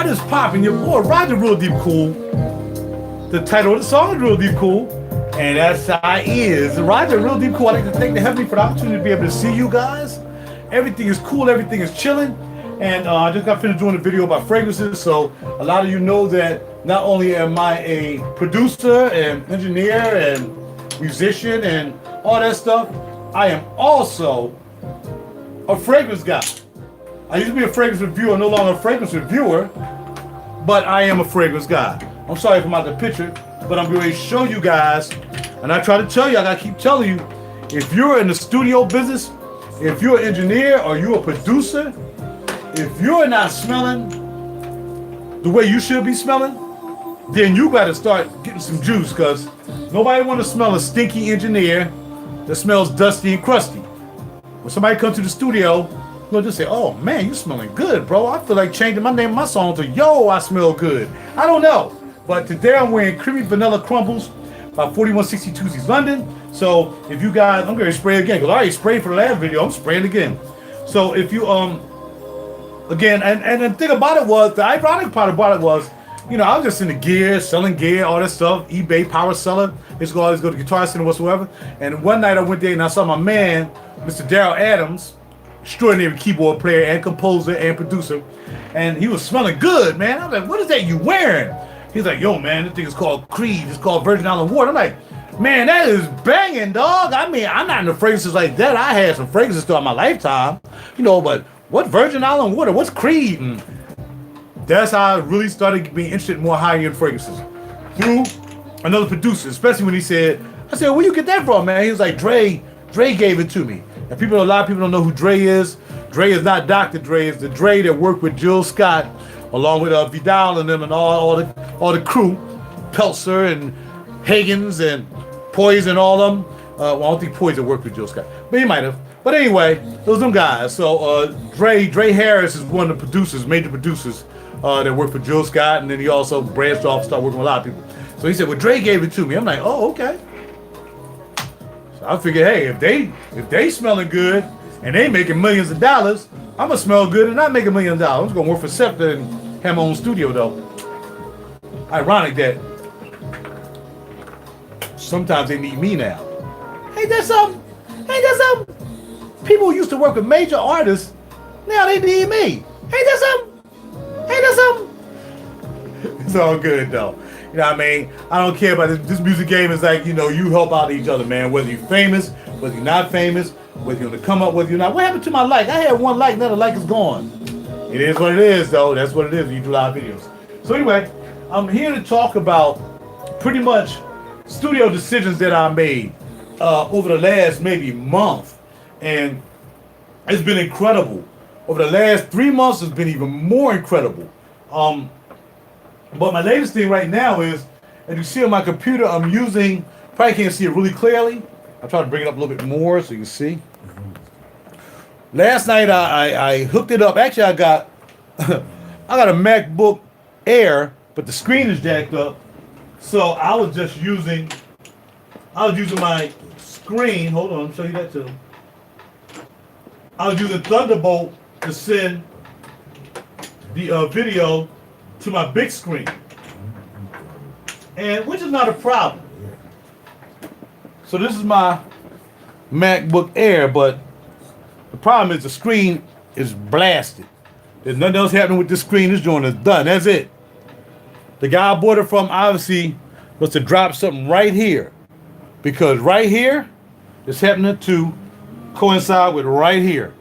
What is poppin'? Your boy RaJuR Real Deep Cool. The title of the song is Real Deep Cool. And that's how it is. RaJuR Real Deep Cool. I'd like to thank the Heavenly for the opportunity to be able to see you guys. Everything is cool, everything is chilling. And I just got finished doing a video about fragrances. So a lot of you know that not only am I a producer and engineer and musician and all that stuff, I am also a fragrance guy. I used to be a fragrance reviewer, no longer a fragrance reviewer, but I am a fragrance guy. I'm sorry if I'm out the picture, but I'm going to show you guys, and I try to tell you, I got to keep telling you, if you're in the studio business, if you're an engineer or you're a producer, if you're not smelling the way you should be smelling, then you got to start getting some juice, because nobody want to smell a stinky engineer that smells dusty and crusty. When somebody comes to the studio, they'll just say, oh man, you smelling good, bro. I feel like changing my name of my song to Yo, I Smell Good. I don't know. But today I'm wearing Creamy Vanilla Crumbles by 4162 East London. So if you guys, I'm going to spray again, because I already sprayed for the last video. I'm spraying again. So if you, again, and the thing about it was, the ironic part about it was, you know, I was just in the gear, selling gear, all that stuff, eBay, power seller. It's go always go to Guitar Center whatsoever. And one night I went there and I saw my man, Mr. Daryl Adams, extraordinary keyboard player and composer and producer, and he was smelling good, man. I was like, what is that you wearing? He's like, yo, man, this thing is called Creed. It's called Virgin Island Water. I'm like, man, that is banging, dog. I mean, I'm not into fragrances like that. I had some fragrances throughout my lifetime, you know, but what Virgin Island Water? What's Creed? And that's how I really started being interested in more high-end fragrances. Through another producer, especially when he said, I said, where you get that from, man? He was like, Dre gave it to me. And a lot of people don't know who Dre is. Dre is not Dr. Dre. It's the Dre that worked with Jill Scott, along with Vidal and them and all the crew, Peltzer and Higgins and Poison, all of them. Well, I don't think Poison worked with Jill Scott, but he might have. But anyway, those them guys. So Dre Harris is one of the producers, major producers that worked for Jill Scott, and then he also branched off and started working with a lot of people. So he said, well, Dre gave it to me. I'm like, oh, okay. I figured, hey, if they smelling good and they making millions of dollars, I'm gonna smell good and not make $1 million. I'm just gonna work for Scepter and have my own studio though. Ironic that sometimes they need me now. Ain't that something? People who used to work with major artists, now they need me. Ain't that something? It's all good though. You know what I mean? I don't care about this music game. Is like, you know, you help out each other, man. Whether you're famous, whether you're not famous, whether you're gonna come up, whether you're not. What happened to my like? I had one like, another like is gone. It is what it is, though. That's what it is when you do live videos. So anyway, I'm here to talk about pretty much studio decisions that I made over the last maybe month. And it's been incredible. Over the last 3 months, it's been even more incredible. But my latest thing right now is, as you see on my computer, I'm using, probably can't see it really clearly. I'll try to bring it up a little bit more so you can see. Last night I hooked it up. Actually, I got a MacBook Air, but the screen is jacked up. So I was using my screen. Hold on, I'll show you that too. I was using Thunderbolt to send the video to my big screen, and which is not a problem. So this is my MacBook Air, but the problem is the screen is blasted. There's nothing else happening with this screen. This joint is done. That's it. The guy I bought it from obviously must have dropped something right here, because right here is happening to coincide with right here.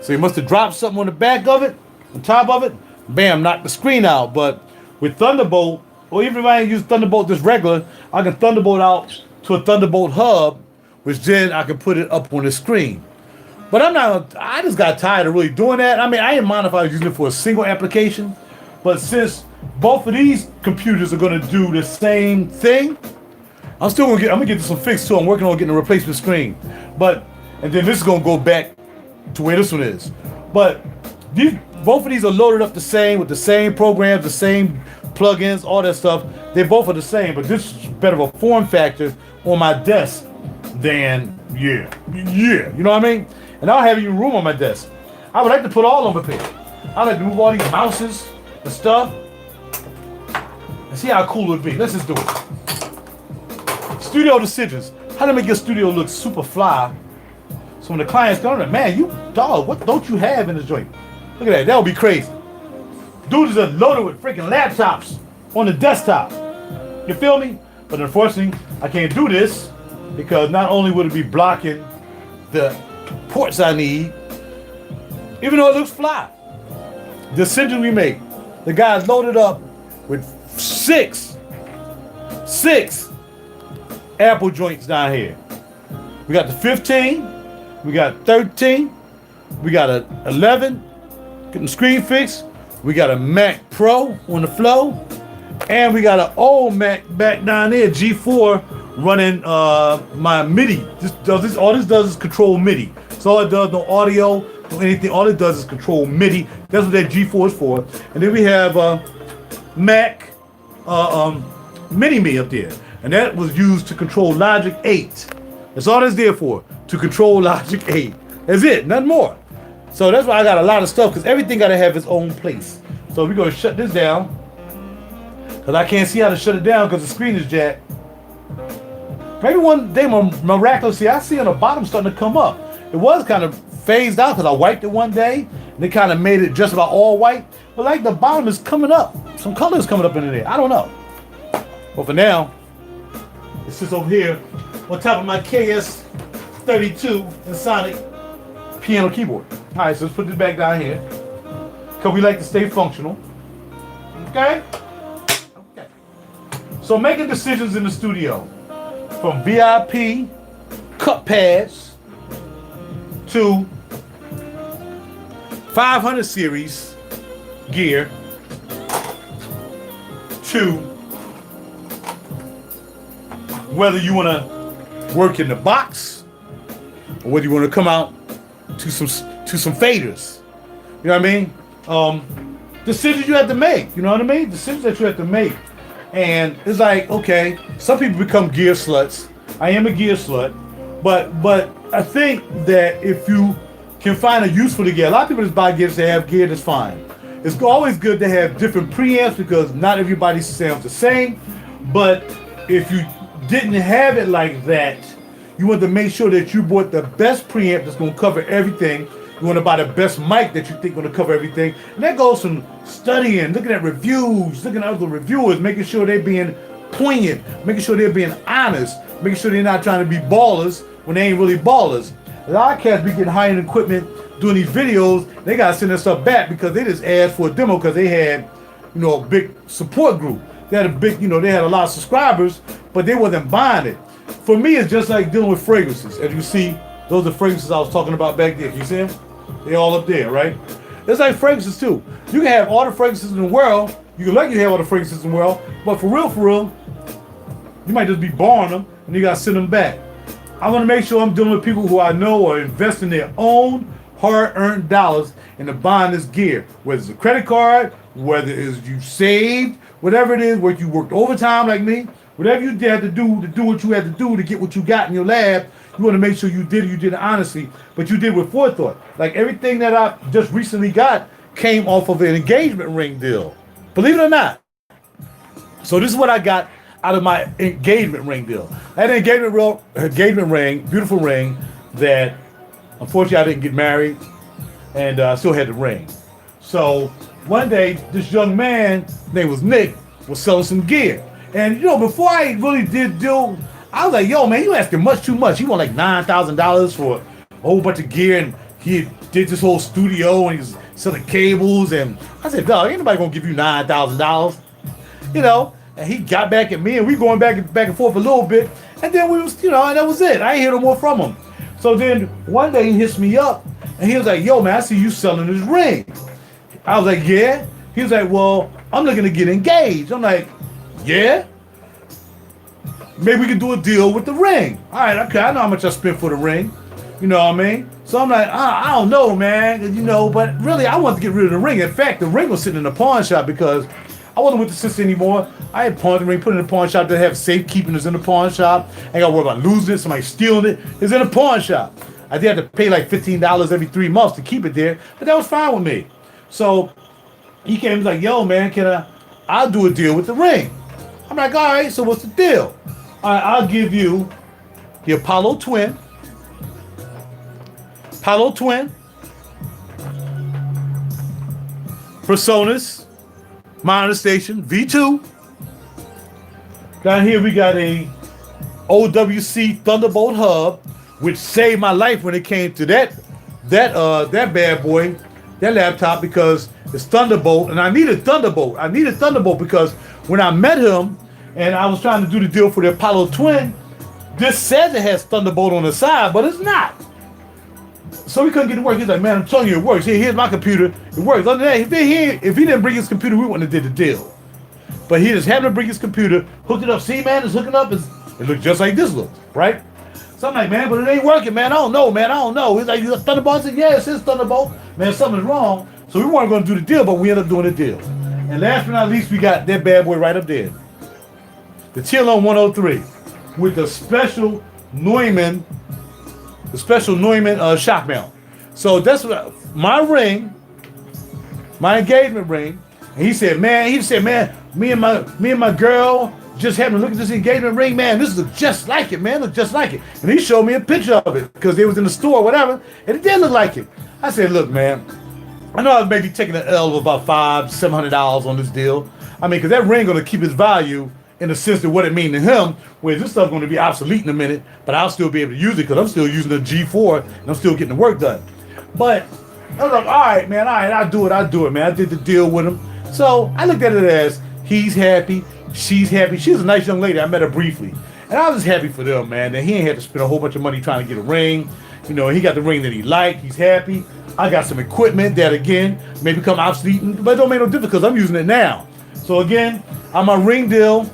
So he must have dropped something on the back of it, on top of it. Bam, knocked the screen out. But with Thunderbolt, or even if I ain't use Thunderbolt just regular, I can Thunderbolt out to a Thunderbolt hub, which then I can put it up on the screen. But I just got tired of really doing that. I mean, I didn't mind if I was using it for a single application, but since both of these computers are gonna do the same thing, I'm gonna get some fixed too. I'm working on getting a replacement screen. And then this is gonna go back to where this one is. But both of these are loaded up the same, with the same programs, the same plugins, all that stuff. They both are the same, but this is better of a form factor on my desk than, you know what I mean? And I don't have even room on my desk. I would like to put all of them up here. I like to move all these mouses and stuff. and see how cool it would be. Let's just do it. Studio decisions. How to make your studio look super fly. So when the clients come in, man, you dog, what don't you have in the joint? Look at that. That would be crazy. Dudes are loaded with freaking laptops on the desktop. You feel me? But unfortunately, I can't do this because not only would it be blocking the ports I need, even though it looks fly. Decision we make. The guy's loaded up with six Apple joints down here. We got the 15, we got 13, we got a 11, getting screen fixed. We got a Mac Pro on the flow, and we got an old Mac back down there, G4, running my MIDI. All this does is control MIDI. So all it does, no audio, no anything. All it does is control MIDI. That's what that G4 is for. And then we have Mac Mini-Me up there, and that was used to control Logic 8. That's all it's there for, to control Logic 8. That's it, nothing more. So that's why I got a lot of stuff, because everything got to have its own place. So we're going to shut this down, because I can't see how to shut it down because the screen is jacked. Maybe one day miraculously, I see on the bottom starting to come up. It was kind of phased out because I wiped it one day, and it kind of made it just about all white. But like the bottom is coming up. Some color is coming up in there. I don't know. But for now, it sits over here on top of my KS32 and Sonic piano keyboard. All right, so let's put this back down here because we like to stay functional. Okay? Okay. So making decisions in the studio, from VIP cut pads to 500 series gear to whether you want to work in the box or whether you want to come out to some faders. You know what I mean? Decisions you have to make. You know what I mean? Decisions that you have to make. And it's like, okay, some people become gear sluts. I am a gear slut, but I think that if you can find a use for the gear, a lot of people just buy gear to have gear, that's fine. It's always good to have different preamps because not everybody sounds the same. But if you didn't have it like that, you want to make sure that you bought the best preamp that's going to cover everything. You want to buy the best mic that you think is going to cover everything. And that goes from studying, looking at reviews, looking at other reviewers, making sure they're being poignant, making sure they're being honest, making sure they're not trying to be ballers when they ain't really ballers. A lot of cats be getting high-end equipment doing these videos. They got to send their stuff back because they just asked for a demo because they had, a big support group. They had they had a lot of subscribers, but they wasn't buying it. For me, it's just like dealing with fragrances. As you see, those are fragrances I was talking about back there. You see them? They all up there, right? It's like fragrances too. You can have all the fragrances in the world. You can have all the fragrances in the world, but for real, you might just be borrowing them and you gotta send them back. I want to make sure I'm dealing with people who I know are investing their own hard-earned dollars into buying this gear. Whether it's a credit card, whether it's you saved, whatever it is, whether you worked overtime like me, whatever you had to do what you had to do to get what you got in your lab, you want to make sure you did it honestly, but you did with forethought. Like everything that I just recently got came off of an engagement ring deal. Believe it or not. So this is what I got out of my engagement ring deal. I had an engagement ring, beautiful ring, that unfortunately I didn't get married, and I still had the ring. So one day, this young man, his name was Nick, was selling some gear. And before I really did deal, I was like, yo, man, you asking much too much. He want like $9,000 for a whole bunch of gear, and he did this whole studio, and he's selling cables. And I said, dog, ain't nobody gonna give you $9,000, And he got back at me, and we going back and forth a little bit, and then we was, and that was it. I ain't hear no more from him. So then one day he hits me up, and he was like, yo, man, I see you selling this ring. I was like, yeah. He was like, well, I'm looking to get engaged. I'm like, yeah. Maybe we can do a deal with the ring. All right, okay, I know how much I spent for the ring. You know what I mean? So I'm like, I don't know, man. But really, I wanted to get rid of the ring. In fact, the ring was sitting in the pawn shop because I wasn't with the sister anymore. I had pawned the ring, put it in the pawn shop. They have safekeeping. It's in the pawn shop. I ain't got to worry about losing it, somebody stealing it. It's in the pawn shop. I did have to pay like $15 every 3 months to keep it there, but that was fine with me. So he came and was like, yo, man, I'll do a deal with the ring. I'm like, all right, so what's the deal? All right, I'll give you the Apollo Twin, Personas, Monitor Station, V2. Down here we got a OWC Thunderbolt hub, which saved my life when it came to that bad boy, that laptop, because it's Thunderbolt, and I needed Thunderbolt. I needed Thunderbolt because when I met him and I was trying to do the deal for the Apollo Twin, this says it has Thunderbolt on the side, but it's not. So we couldn't get it to work. He's like, man, I'm telling you, it works. Here's my computer. It works. Other than that, if he didn't bring his computer, we wouldn't have did the deal. But he just happened to bring his computer, hooked it up. See, man, it's hooking up. It looks just like this looks, right? So I'm like, man, but it ain't working, man. I don't know, man. I don't know. He's like, Thunderbolt? I said, yeah, it says Thunderbolt. Man, something's wrong. So we weren't going to do the deal, but we ended up doing the deal. And last but not least, we got that bad boy right up there. The TLM 103 with the special Neumann, shock mount. So that's what my ring, my engagement ring. And he said, man, me and my girl just happened to look at this engagement ring, man. This looks just like it, man. Look just like it. And he showed me a picture of it because it was in the store or whatever, and it did look like it. I said, look, man, I know I was maybe taking an L of about $500-700 on this deal. I mean, because that ring going to keep its value in the sense of what it means to him, where this stuff's going to be obsolete in a minute, but I'll still be able to use it because I'm still using the G4 and I'm still getting the work done. But I was like, all right, man, I'll do it, man. I did the deal with him. So I looked at it as he's happy, she's happy. She's a nice young lady. I met her briefly. And I was just happy for them, man, that he ain't had to spend a whole bunch of money trying to get a ring. You know, he got the ring that he liked. He's happy. I got some equipment that, again, may become obsolete, but it don't make no difference because I'm using it now. So, again, on my ring deal,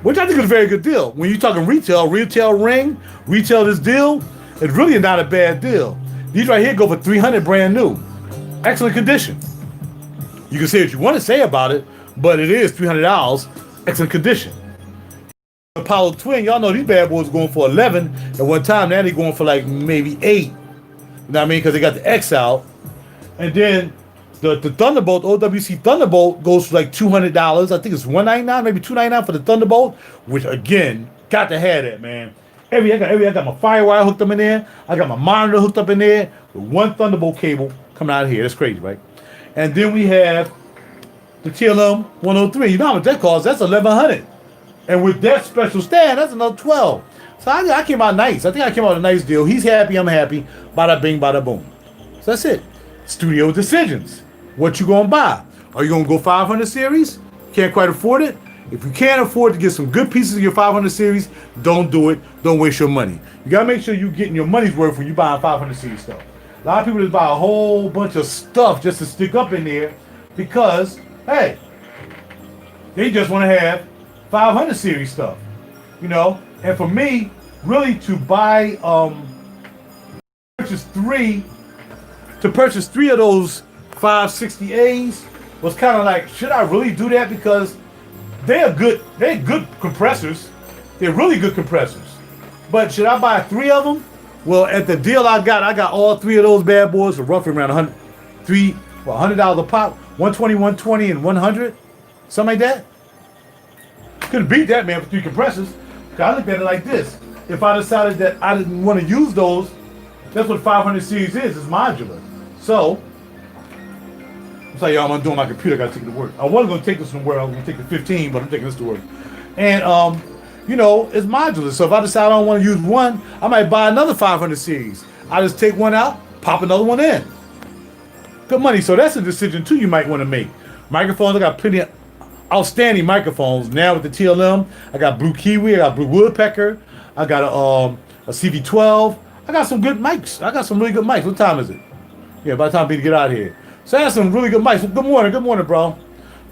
which I think is a very good deal. When you're talking retail ring, retail this deal, it's really not a bad deal. These right here go for $300 brand new. Excellent condition. You can say what you want to say about it, but it is $300, excellent condition. Apollo Twin, y'all know these bad boys going for 11 at one time. Now they're going for like maybe 8. You know what I mean? Because they got the X out. And then the Thunderbolt, OWC Thunderbolt, goes for like $200. I think it's $199, maybe $299 for the Thunderbolt, which again, got to have that, man. I got my Firewire hooked up in there. I got my monitor hooked up in there with one Thunderbolt cable coming out of here. That's crazy, right? And then we have the TLM 103. You know how much that costs? That's $1,100. And with that special stand, that's another $12. So I came out nice. I think I came out with a nice deal. He's happy, I'm happy. Bada bing, bada boom. So that's it. Studio decisions. What you gonna buy? Are you gonna go 500 series? Can't quite afford it? If you can't afford to get some good pieces of your 500 series, don't do it. Don't waste your money. You gotta make sure you're getting your money's worth when you buy 500 series stuff. A lot of people just buy a whole bunch of stuff just to stick up in there because, hey, they just want to have 500 series stuff, you know. And for me, really to buy, purchase three of those 560As was kind of like, should I really do that? Because they're good compressors. They're really good compressors. But should I buy 3 of them? Well, at the deal I got all 3 of those bad boys for roughly around $100 a pop, 120, 120, and 100, something like that. Couldn't beat that, man, for 3 compressors. I looked at it like this. If I decided that I didn't want to use those, that's what 500 series is. It's modular. So, I'm sorry, y'all, I'm doing my computer. I got to take it to work. I wasn't going to take this somewhere. I was going to take the 15, but I'm taking this to work. And, you know, it's modular. So if I decide I don't want to use one, I might buy another 500 series. I just take one out, pop another one in. Good money. So that's a decision, too, you might want to make. Microphones, I got plenty of outstanding microphones. Now with the TLM, I got Blue Kiwi, I got Blue Woodpecker, I got a CV12. I got some good mics. I got some really good mics. What time is it? Yeah, by the time I need to get out of here. So I got some really good mics. Good morning, bro.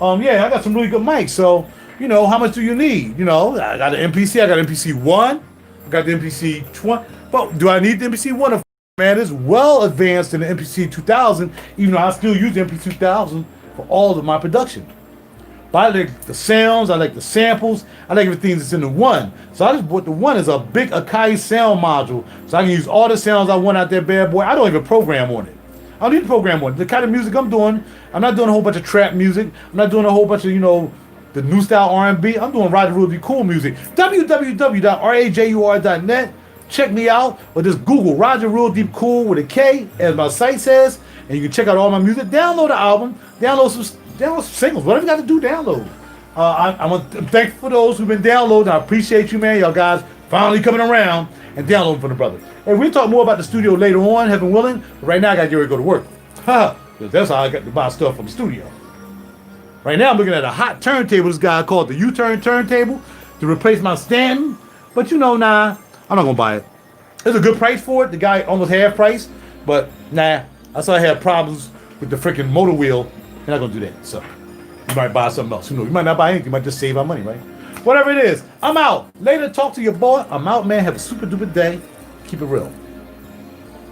Yeah, I got some really good mics. So, you know, how much do you need? You know, I got an MPC, I got an MPC 1, I got the MPC 20. But do I need the MPC 1? Man, it's well advanced in the MPC 2000, even though I still use the MPC 2000 for all of my production. But I like the sounds, I like the samples, I like everything that's in the 1. So I just bought the 1 as a big Akai sound module. So I can use all the sounds I want out there, bad boy. I don't even program on it. I don't need to program on it. The kind of music I'm doing, I'm not doing a whole bunch of trap music. I'm not doing a whole bunch of, you know, the new style R&B. I'm doing RaJuR Deep Cool music. www.rajur.net. Check me out, or just Google RaJuR Deep Cool with a K, as my site says, and you can check out all my music. Download the album, download some singles, whatever you got to do, download. I'm thankful for those who've been downloading. I appreciate you, man. Y'all guys finally coming around and downloading for the brother. And we'll talk more about the studio later on, heaven willing. But right now, I got to get ready to go to work. Because that's how I got to buy stuff from the studio. Right now, I'm looking at a hot turntable, this guy called the U-turn turntable, to replace my Stanton. But you know, nah, I'm not going to buy it. There's a good price for it. The guy almost half price. But nah, I saw I had problems with the freaking motor wheel. You're not going to do that. So you might buy something else. You know, you might not buy anything. You might just save our money, right? Whatever it is, I'm out. Later, talk to your boy. I'm out, man. Have a super duper day. Keep it real.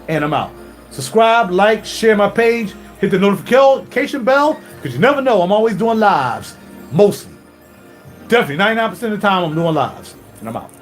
And I'm out. Subscribe, like, share my page. Hit the notification bell, because you never know. I'm always doing lives. Mostly. Definitely, 99% of the time, I'm doing lives. And I'm out.